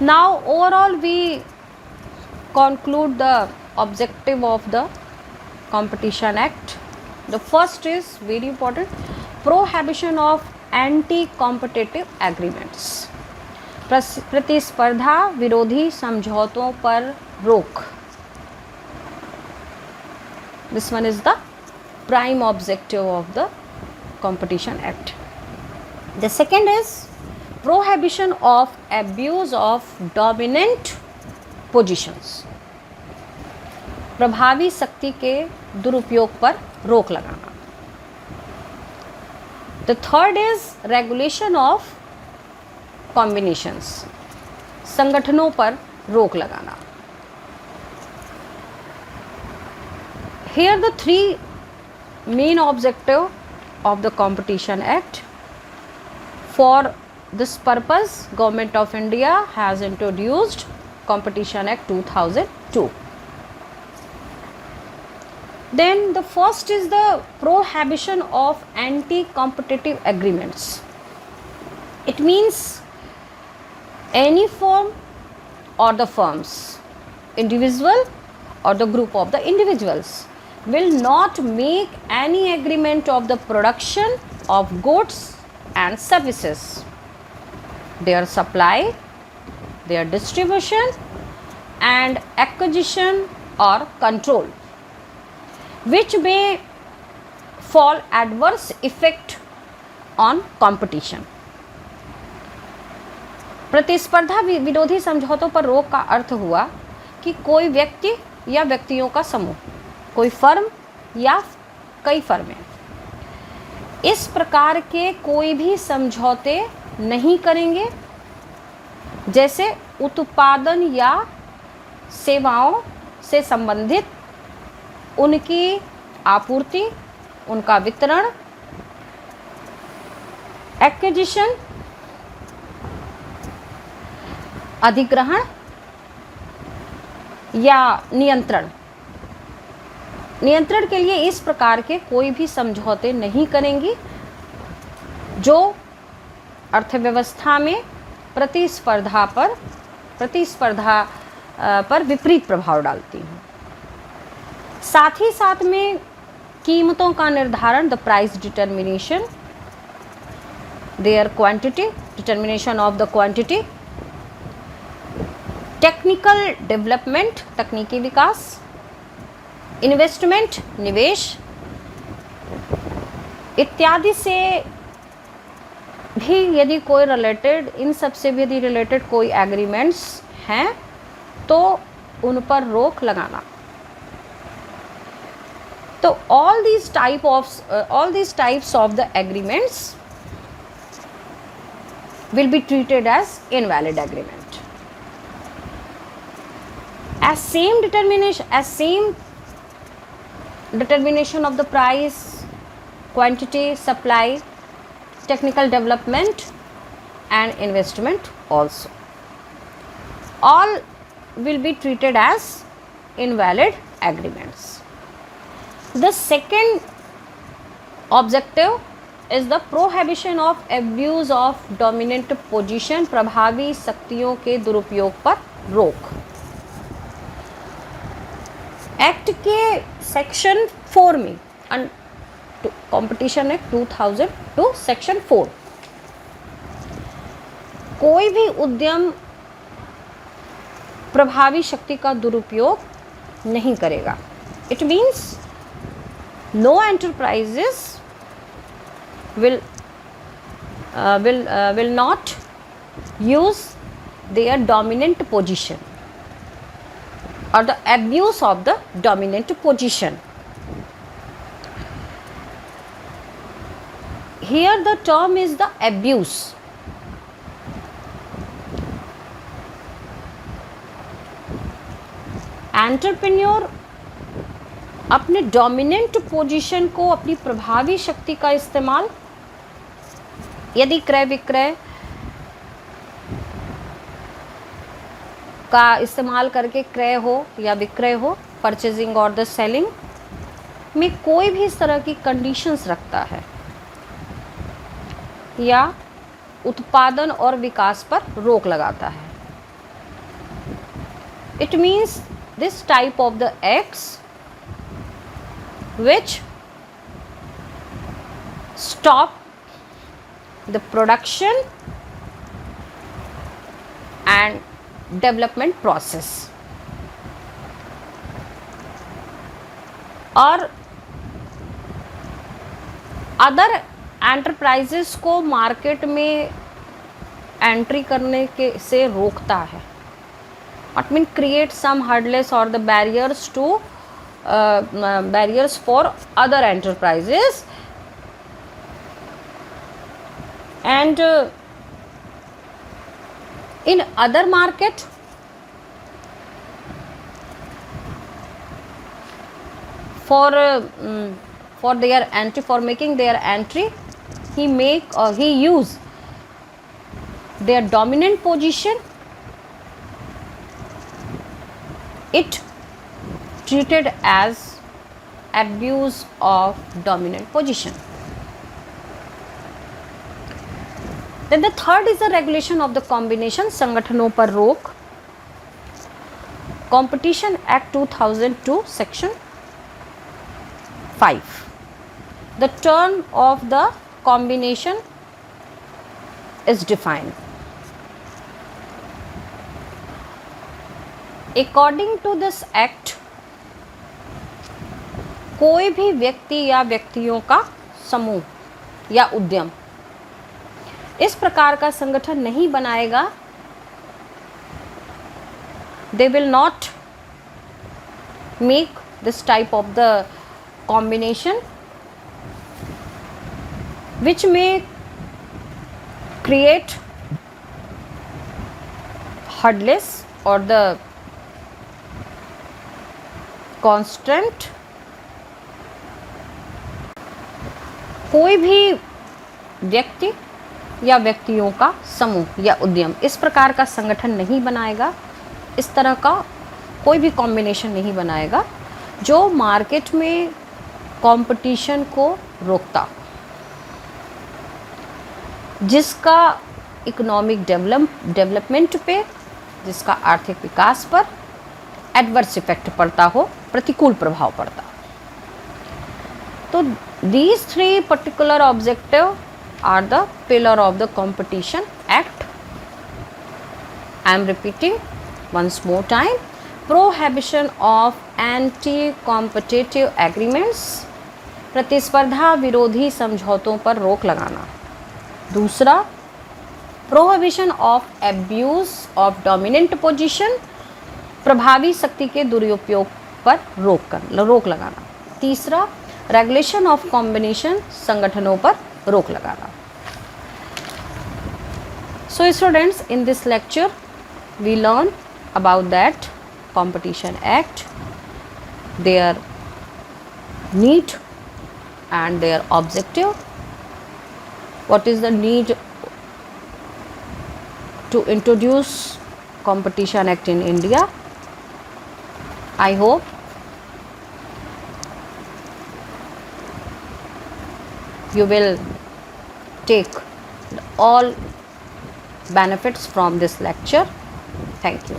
Now overall we conclude the objective of the Competition Act. The first is very important, prohibition of anti-competitive agreements. प्रतिस्पर्धा विरोधी समझौतों पर रोक. This one is the prime objective of the Competition Act. The second is prohibition of abuse of dominant positions. प्रभावी शक्ति के दुरुपयोग पर रोक लगाना. The third is regulation of combinations. संगठनों पर रोक लगाना. Here the three main objective of the Competition Act. For this purpose, Government of India has introduced Competition Act 2002. Then the first is the prohibition of anti-competitive agreements. It means any firm or the firms, individual or the group of the individuals will not make any agreement of the production of goods and services, their supply, their distribution and acquisition or control, which may fall adverse effect on competition. प्रतिस्पर्धा विरोधी समझौतों पर रोक का अर्थ हुआ कि कोई व्यक्ति या व्यक्तियों का समूह, कोई फर्म या कई फर्में इस प्रकार के कोई भी समझौते नहीं करेंगे जैसे उत्पादन या सेवाओं से संबंधित उनकी आपूर्ति, उनका वितरण, एक्विजिशन, अधिग्रहण या नियंत्रण. नियंत्रण के लिए इस प्रकार के कोई भी समझौते नहीं करेंगी जो अर्थव्यवस्था में प्रतिस्पर्धा पर विपरीत प्रभाव डालती हैं. साथ ही साथ में कीमतों का निर्धारण, the price determination, their quantity, determination of the quantity, technical development, तकनीकी विकास, इन्वेस्टमेंट, निवेश इत्यादि से भी यदि कोई रिलेटेड, इन सब से भी यदि रिलेटेड कोई एग्रीमेंट्स हैं तो उन पर रोक लगाना. तो all these types of the agreements will be treated as invalid agreement. As same determination of the price, quantity, supply, technical development and investment also, all will be treated as invalid agreements. The second objective is the prohibition of abuse of dominant position. प्रभावी शक्तियों के दुरुपयोग पर रोक. Act के section 4 में, competition act 2002 section 4, कोई भी उद्यम प्रभावी शक्ति का दुरुपयोग नहीं करेगा. It means no enterprises will not use their dominant position or the abuse of the dominant position. Here the term is the abuse. Entrepreneur अपने डोमिनेंट पोजीशन को, अपनी प्रभावी शक्ति का इस्तेमाल यदि क्रय विक्रय का इस्तेमाल करके क्रय हो या विक्रय हो, परचेजिंग और द सेलिंग में कोई भी इस तरह की कंडीशंस रखता है या उत्पादन और विकास पर रोक लगाता है, It means this type of the acts which stop the production and development process. और अदर एंटरप्राइजेस को मार्केट में एंट्री करने के से रोकता है. It means create some hurdles or the barriers to barriers for other enterprises, and in other market for their entry, for making their entry, he use their dominant position. It treated as abuse of dominant position. Then the third is the regulation of the combination, संगठनों पर रोक. Competition Act 2002 section 5. The term of the combination is defined. According to this act, कोई भी व्यक्ति या व्यक्तियों का समूह या उद्यम इस प्रकार का संगठन नहीं बनाएगा. They will not make this type of the combination which may create hurdles or the constant. कोई भी व्यक्ति या व्यक्तियों का समूह या उद्यम इस प्रकार का संगठन नहीं बनाएगा, इस तरह का कोई भी कॉम्बिनेशन नहीं बनाएगा जो मार्केट में कंपटीशन को रोकता, जिसका इकोनॉमिक डेवलपमेंट पे, जिसका आर्थिक विकास पर एडवर्स इफेक्ट पड़ता हो, प्रतिकूल प्रभाव पड़ता. तो these three particular objectives are the pillar of the Competition Act. I am repeating once more time. Prohibition of anti-competitive agreements, प्रतिस्पर्धा विरोधी समझौतों पर रोक लगाना. दूसरा, prohibition of abuse of dominant position, प्रभावी शक्ति के दुरुपयोग पर रोक लगाना. तीसरा, रेगुलेशन ऑफ कॉम्बिनेशन, संगठनों पर रोक लगाना. So students, in this lecture we learn about that Competition Act, their need and their objective. What is the need to introduce Competition Act in India? I hope you will take all benefits from this lecture. Thank you.